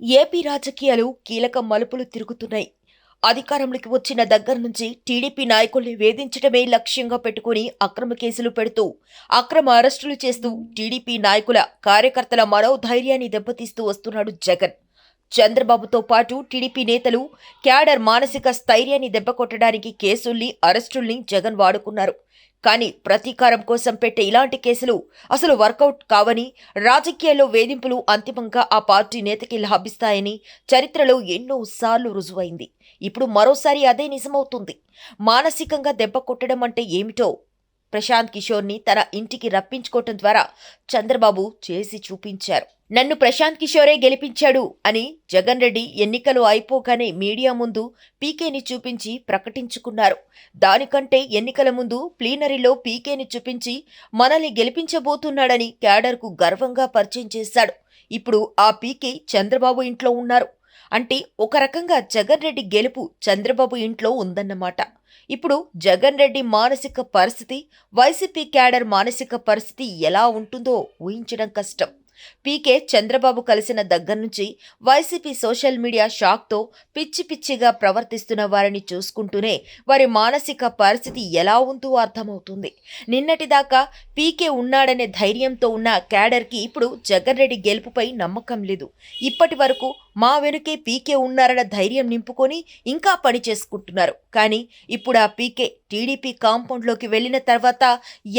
AP రాజకీయాలు కీలక మలుపులు తిరుగుతున్నాయి. అధికారంలోకి వచ్చిన దగ్గర నుంచి టీడీపీ నాయకుల్ని వేధించడమే లక్ష్యంగా పెట్టుకుని అక్రమ కేసులు పెడుతూ, అక్రమ అరెస్టులు చేస్తూ టీడీపీ నాయకుల, కార్యకర్తల మనోధైర్యాన్ని దెబ్బతీస్తూ వస్తున్నాడు జగన్. చంద్రబాబుతో పాటు టీడీపీ నేతలు, క్యాడర్ మానసిక స్థైర్యాన్ని దెబ్బకొట్టడానికి కేసుల్ని, అరెస్టుల్ని జగన్ వాడుకున్నారు. కానీ ప్రతీకారం కోసం పెట్టే ఇలాంటి కేసులు అసలు వర్కౌట్ కావని, రాజకీయాల్లో వేధింపులు అంతిమంగా ఆ పార్టీ నేతకి లాభిస్తాయని చరిత్రలో ఎన్నోసార్లు రుజువైంది. ఇప్పుడు మరోసారి అదే నిజమవుతుంది. మానసికంగా దెబ్బ కొట్టడం అంటే ఏమిటో ప్రశాంత్ కిషోర్ని తన ఇంటికి రప్పించుకోవటం ద్వారా చంద్రబాబు చేసి చూపించారు. నన్ను ప్రశాంత్ కిషోరే గెలిపించాడు అని జగన్ రెడ్డి ఎన్నికలు అయిపోగానే మీడియా ముందు పీకేని చూపించి ప్రకటించుకున్నారు. దానికంటే ఎన్నికల ముందు ప్లీనరీలో పీకేని చూపించి మనల్ని గెలిపించబోతున్నాడని క్యాడర్కు గర్వంగా పరిచయం చేశాడు. ఇప్పుడు ఆ పీకే చంద్రబాబు ఇంట్లో ఉన్నారు. అంటే ఒక రకంగా జగన్ రెడ్డి గెలుపు చంద్రబాబు ఇంట్లో ఉందన్నమాట. ఇప్పుడు జగన్ రెడ్డి మానసిక పరిస్థితి, వైసీపీ క్యాడర్ మానసిక పరిస్థితి ఎలా ఉంటుందో ఊహించడం కష్టం. పీకే చంద్రబాబు కలిసిన దగ్గర నుంచి వైసీపీ సోషల్ మీడియా షాక్తో పిచ్చి పిచ్చిగా ప్రవర్తిస్తున్న వారిని చూసుకుంటూనే వారి మానసిక పరిస్థితి ఎలా ఉందో అర్థమవుతుంది. నిన్నటిదాకా పీకే ఉన్నాడనే ధైర్యంతో ఉన్న క్యాడర్కి ఇప్పుడు జగన్ రెడ్డి గెలుపుపై నమ్మకం లేదు. ఇప్పటి వరకు మా వెనుకే పీకే ఉన్నారన్న ధైర్యం నింపుకొని ఇంకా పని చేసుకుంటున్నారు. కానీ ఇప్పుడు ఆ పీకే టీడీపీ కాంపౌండ్లోకి వెళ్లిన తర్వాత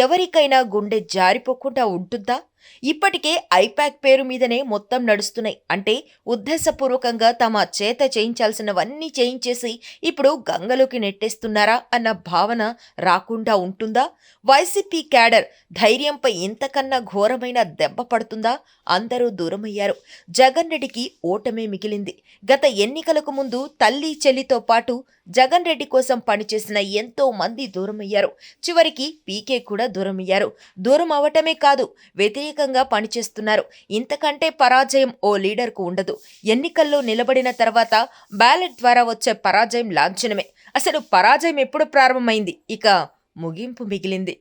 ఎవరికైనా గుండె జారిపోకుండా ఉంటుందా? ఇప్పటికే ఐపాక్ పేరు మీదనే మొత్తం నడుస్తున్నాయి. అంటే ఉద్దేశపూర్వకంగా తమ చేత చేయించాల్సినవన్నీ చేయించేసి ఇప్పుడు గంగలోకి నెట్టేస్తున్నారా అన్న భావన రాకుండా ఉంటుందా? వైసీపీ క్యాడర్ ధైర్యంపై ఇంతకన్నా ఘోరమైన దెబ్బ పడుతుందా? అందరూ దూరమయ్యారు. జగన్ రెడ్డికి ఓటమే మిగిలింది. గత ఎన్నికలకు ముందు తల్లి చెల్లితో పాటు జగన్ రెడ్డి కోసం పనిచేసిన ఎంతో మంది దూరమయ్యారు. చివరికి పీకే కూడా దూరమయ్యారు. దూరం అవటమే కాదు, వ్యతిరేకంగా పనిచేస్తున్నారు. ఇంతకంటే పరాజయం ఓ లీడర్కు ఉండదు. ఎన్నికల్లో నిలబడిన తర్వాత బ్యాలెట్ ద్వారా వచ్చే పరాజయం లాంఛనమే. అసలు పరాజయం ఎప్పుడు ప్రారంభమైంది? ఇక ముగింపు మిగిలింది.